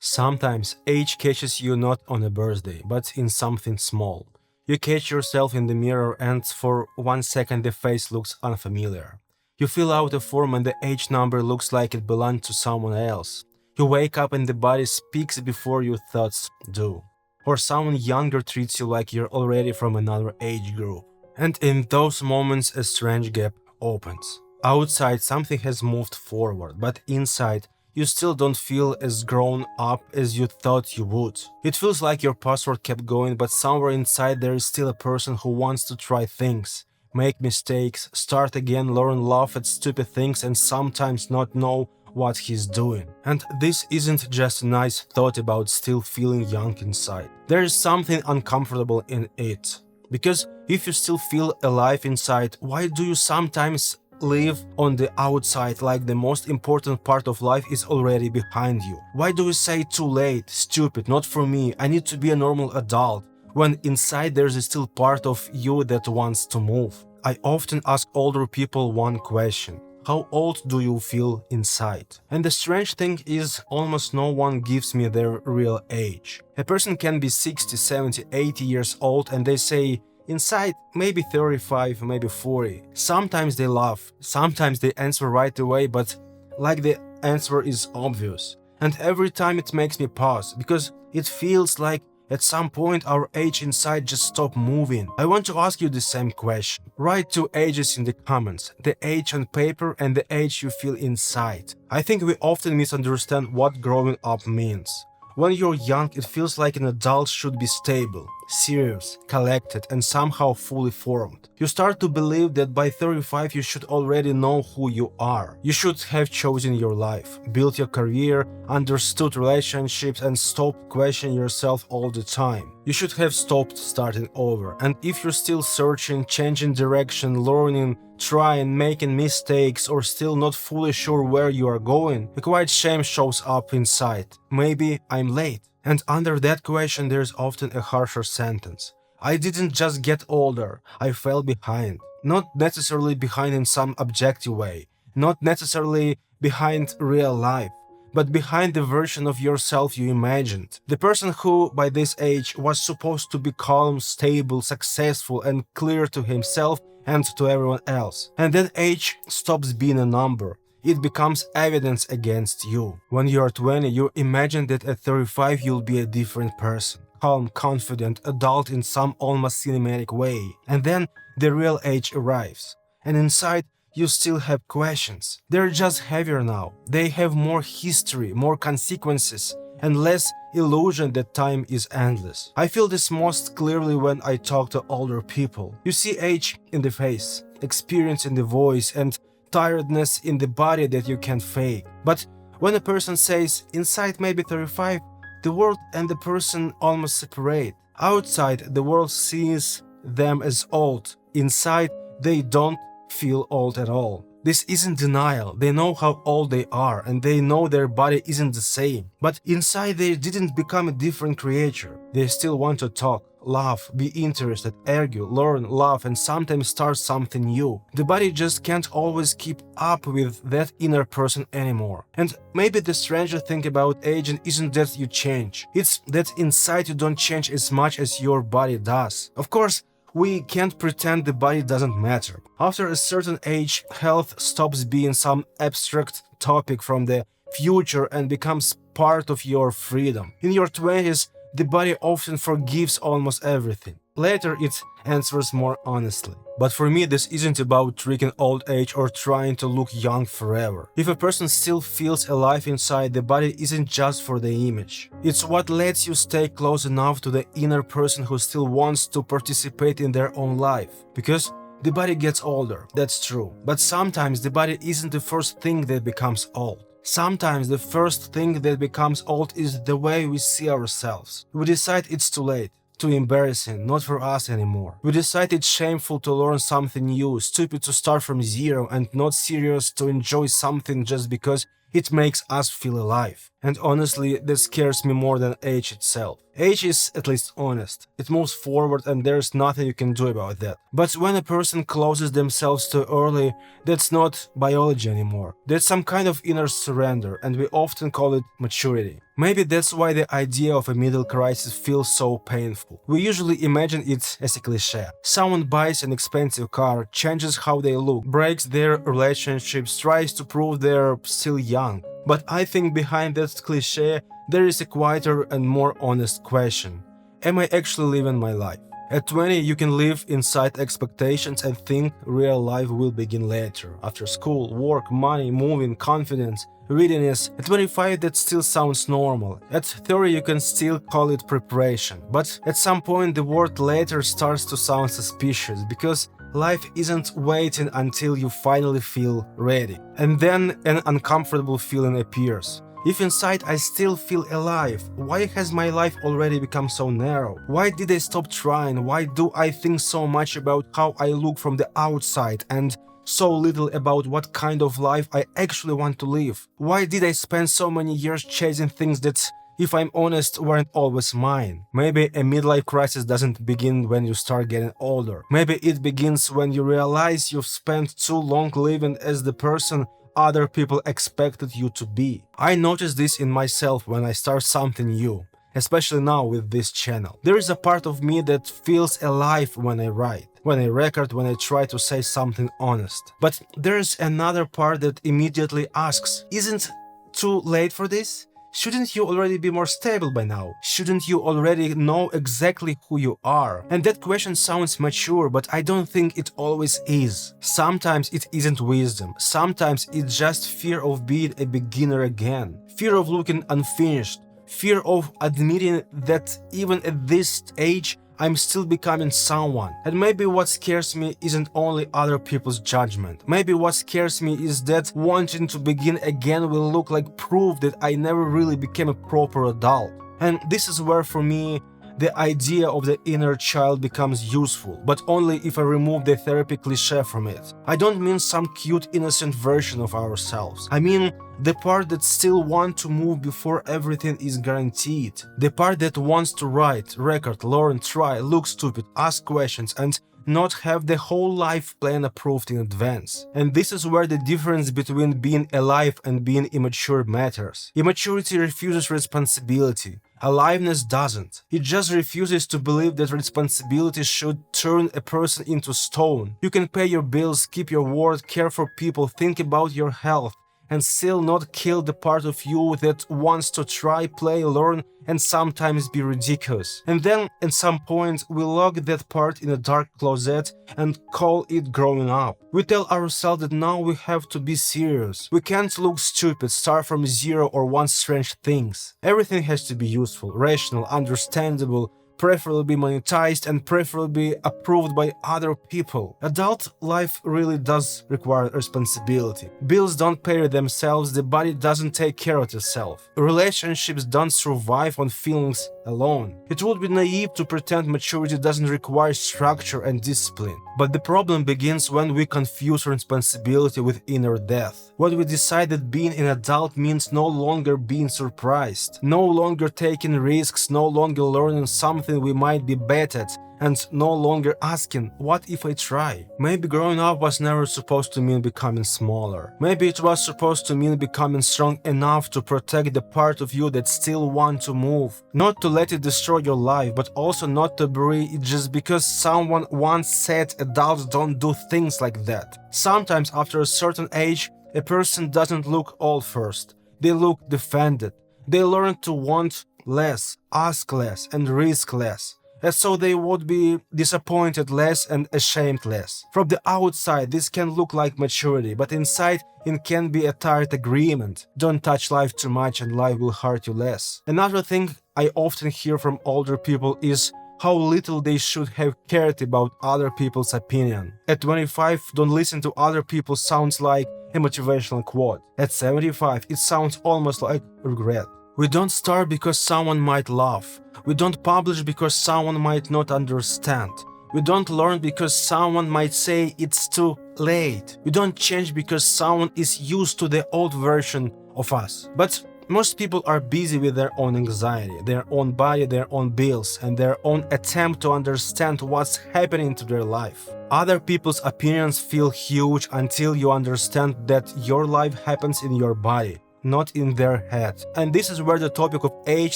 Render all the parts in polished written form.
Sometimes age catches you not on a birthday, but in something small. You catch yourself in the mirror and for 1 second the face looks unfamiliar. You feel out of form and the age number looks like it belonged to someone else. You wake up and the body speaks before your thoughts do. Or someone younger treats you like you're already from another age group. And in those moments a strange gap opens. Outside something has moved forward, but inside you still don't feel as grown up as you thought you would. It feels like your password kept going, but somewhere inside there is still a person who wants to try things, make mistakes, start again, learn, laugh at stupid things, and sometimes not know what he's doing. And this isn't just a nice thought about still feeling young inside. There is something uncomfortable in it. Because if you still feel alive inside, why do you sometimes live on the outside like the most important part of life is already behind you? Why do you say too late, stupid, not for me, I need to be a normal adult, when inside there's still part of you that wants to move? I often ask older people one question: how old do you feel inside? And the strange thing is, almost no one gives me their real age. A person can be 60, 70, 80 years old and they say, inside, maybe 35, maybe 40. Sometimes they laugh, sometimes they answer right away, but like the answer is obvious. And every time it makes me pause, because it feels like at some point our age inside just stopped moving. I want to ask you the same question. Write two ages in the comments, the age on paper and the age you feel inside. I think we often misunderstand what growing up means. When you're young, it feels like an adult should be stable, serious, collected, and somehow fully formed. You start to believe that by 35 you should already know who you are. You should have chosen your life, built your career, understood relationships, and stopped questioning yourself all the time. You should have stopped starting over. And if you're still searching, changing direction, learning, trying, making mistakes, or still not fully sure where you are going, a quiet shame shows up inside. Maybe I'm late. And under that question there's often a harsher sentence. I didn't just get older, I fell behind. Not necessarily behind in some objective way, not necessarily behind real life, but behind the version of yourself you imagined. The person who, by this age, was supposed to be calm, stable, successful, and clear to himself and to everyone else. And that age stops being a number. It becomes evidence against you. When you are 20, you imagine that at 35 you'll be a different person. Calm, confident, adult in some almost cinematic way. And then the real age arrives. And inside, you still have questions. They're just heavier now. They have more history, more consequences, and less illusion that time is endless. I feel this most clearly when I talk to older people. You see age in the face, experience in the voice, and tiredness in the body that you can't fake. But when a person says, inside maybe 35, the world and the person almost separate. Outside, the world sees them as old. Inside, they don't feel old at all. This isn't denial. They know how old they are and they know their body isn't the same. But inside they didn't become a different creature. They still want to talk, laugh, be interested, argue, learn, laugh, and sometimes start something new. The body just can't always keep up with that inner person anymore. And maybe the stranger thing about aging isn't that you change. It's that inside you don't change as much as your body does. Of course, we can't pretend the body doesn't matter. After a certain age, health stops being some abstract topic from the future and becomes part of your freedom. In your 20s, the body often forgives almost everything. Later, it answers more honestly. But for me, this isn't about tricking old age or trying to look young forever. If a person still feels alive inside, the body isn't just for the image. It's what lets you stay close enough to the inner person who still wants to participate in their own life. Because the body gets older, that's true. But sometimes the body isn't the first thing that becomes old. Sometimes the first thing that becomes old is the way we see ourselves. We decide it's too late, too embarrassing, not for us anymore. We decide it's shameful to learn something new, stupid to start from zero, and not serious to enjoy something just because it makes us feel alive. And honestly, that scares me more than age itself. Age is at least honest. It moves forward and there's nothing you can do about that. But when a person closes themselves too early, that's not biology anymore. That's some kind of inner surrender, and we often call it maturity. Maybe that's why the idea of a middle crisis feels so painful. We usually imagine it as a cliché. Someone buys an expensive car, changes how they look, breaks their relationships, tries to prove they're still young. But I think behind that cliché, there is a quieter and more honest question. Am I actually living my life? At 20, you can live inside expectations and think real life will begin later, after school, work, money, moving, confidence, readiness. At 25, that still sounds normal. At 30, you can still call it preparation. But at some point, the word later starts to sound suspicious, because life isn't waiting until you finally feel ready. And then an uncomfortable feeling appears. If inside I still feel alive, why has my life already become so narrow? Why did I stop trying? Why do I think so much about how I look from the outside and so little about what kind of life I actually want to live? Why did I spend so many years chasing things that, if I'm honest, weren't always mine? Maybe a midlife crisis doesn't begin when you start getting older. Maybe it begins when you realize you've spent too long living as the person other people expected you to be. I notice this in myself when I start something new, especially now with this channel. There is a part of me that feels alive when I write, when I record, when I try to say something honest. But there's another part that immediately asks, isn't too late for this? Shouldn't you already be more stable by now? Shouldn't you already know exactly who you are? And that question sounds mature, but I don't think it always is. Sometimes it isn't wisdom. Sometimes it's just fear of being a beginner again. Fear of looking unfinished. Fear of admitting that even at this age, I'm still becoming someone. And maybe what scares me isn't only other people's judgment. Maybe what scares me is that wanting to begin again will look like proof that I never really became a proper adult. And this is where, for me, the idea of the inner child becomes useful, but only if I remove the therapy cliché from it. I don't mean some cute innocent version of ourselves. I mean the part that still wants to move before everything is guaranteed. The part that wants to write, record, learn, try, look stupid, ask questions, and not have the whole life plan approved in advance. And this is where the difference between being alive and being immature matters. Immaturity refuses responsibility. Aliveness doesn't. It just refuses to believe that responsibility should turn a person into stone. You can pay your bills, keep your word, care for people, think about your health, and still not kill the part of you that wants to try, play, learn, and sometimes be ridiculous. And then, at some point, we lock that part in a dark closet and call it growing up. We tell ourselves that now we have to be serious. We can't look stupid, start from zero, or want strange things. Everything has to be useful, rational, understandable, preferably monetized, and preferably approved by other people. Adult life really does require responsibility. Bills don't pay themselves, the body doesn't take care of itself. Relationships don't survive on feelings alone. It would be naive to pretend maturity doesn't require structure and discipline. But the problem begins when we confuse responsibility with inner death. When we decide that being an adult means no longer being surprised, no longer taking risks, no longer learning something we might be bad at, and no longer asking, what if I try? Maybe growing up was never supposed to mean becoming smaller. Maybe it was supposed to mean becoming strong enough to protect the part of you that still wants to move. Not to let it destroy your life, but also not to bury it just because someone once said adults don't do things like that. Sometimes after a certain age, a person doesn't look old first. They look defended. They learn to want less, ask less, and risk less. And so they would be disappointed less and ashamed less. From the outside, this can look like maturity, but inside, it can be a tired agreement. Don't touch life too much and life will hurt you less. Another thing I often hear from older people is how little they should have cared about other people's opinion. At 25, don't listen to other people sounds like a motivational quote. At 75, it sounds almost like regret. We don't start because someone might laugh. We don't publish because someone might not understand. We don't learn because someone might say it's too late. We don't change because someone is used to the old version of us. But Most people are busy with their own anxiety, their own body, their own bills, and their own attempt to understand what's happening to their life. Other people's opinions feel huge until you understand that your life happens in your body, not in their head. And this is where the topic of age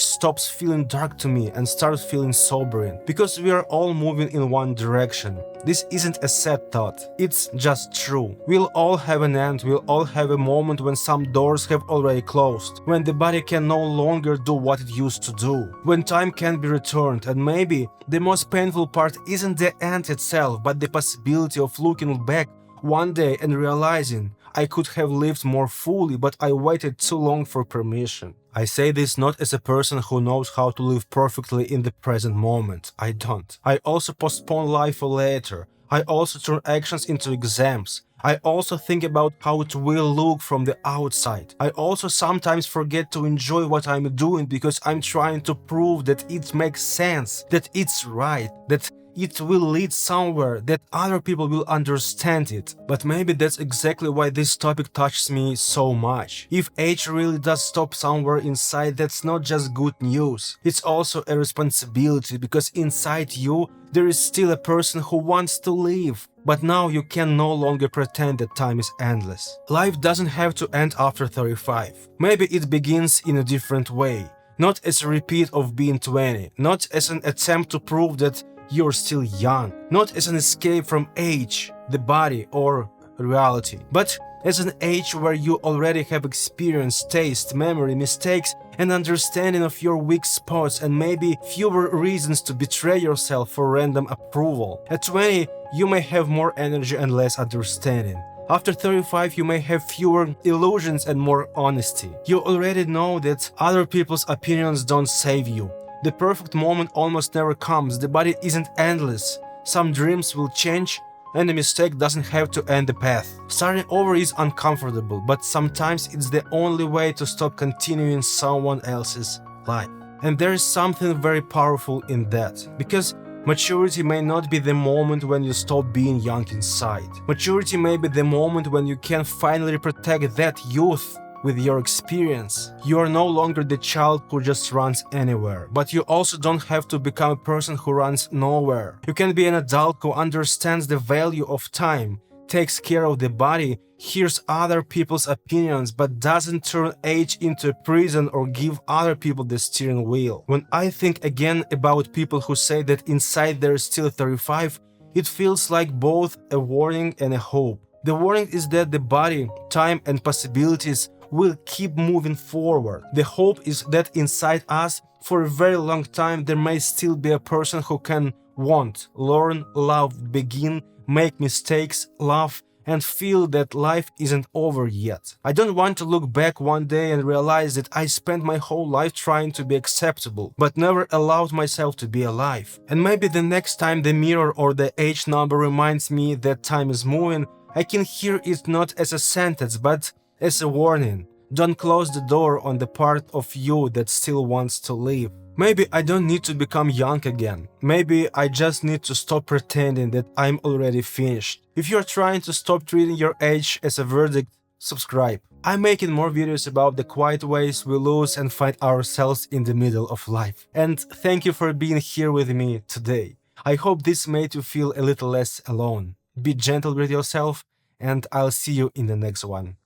stops feeling dark to me and starts feeling sobering, because we are all moving in one direction. This isn't a sad thought, it's just true. We'll all have an end, we'll all have a moment when some doors have already closed, when the body can no longer do what it used to do, when time can be returned, and maybe the most painful part isn't the end itself, but the possibility of looking back one day and realizing I could have lived more fully, but I waited too long for permission. I say this not as a person who knows how to live perfectly in the present moment. I don't. I also postpone life for later. I also turn actions into exams. I also think about how it will look from the outside. I also sometimes forget to enjoy what I'm doing because I'm trying to prove that it makes sense, that it's right, that it will lead somewhere, that other people will understand it. But maybe that's exactly why this topic touches me so much. If age really does stop somewhere inside, that's not just good news. It's also a responsibility, because inside you, there is still a person who wants to live. But now you can no longer pretend that time is endless. Life doesn't have to end after 35. Maybe it begins in a different way. Not as a repeat of being 20, not as an attempt to prove that you're still young, not as an escape from age, the body, or reality, but as an age where you already have experience, taste, memory, mistakes, and understanding of your weak spots, and maybe fewer reasons to betray yourself for random approval. At 20, you may have more energy and less understanding. After 35, you may have fewer illusions and more honesty. You already know that other people's opinions don't save you. The perfect moment almost never comes, the body isn't endless. Some dreams will change, and a mistake doesn't have to end the path. Starting over is uncomfortable, but sometimes it's the only way to stop continuing someone else's life. And there is something very powerful in that, because maturity may not be the moment when you stop being young inside. Maturity may be the moment when you can finally protect that youth with your experience. You are no longer the child who just runs anywhere, but you also don't have to become a person who runs nowhere. You can be an adult who understands the value of time, takes care of the body, hears other people's opinions, but doesn't turn age into a prison or give other people the steering wheel. When I think again about people who say that inside they're still 35, it feels like both a warning and a hope. The warning is that the body, time, and possibilities will keep moving forward. The hope is that inside us, for a very long time, there may still be a person who can want, learn, love, begin, make mistakes, laugh, and feel that life isn't over yet. I don't want to look back one day and realize that I spent my whole life trying to be acceptable, but never allowed myself to be alive. And maybe the next time the mirror or the age number reminds me that time is moving, I can hear it not as a sentence, but as a warning. Don't close the door on the part of you that still wants to live. Maybe I don't need to become young again. Maybe I just need to stop pretending that I'm already finished. If you're trying to stop treating your age as a verdict, subscribe. I'm making more videos about the quiet ways we lose and find ourselves in the middle of life. And thank you for being here with me today. I hope this made you feel a little less alone. Be gentle with yourself, and I'll see you in the next one.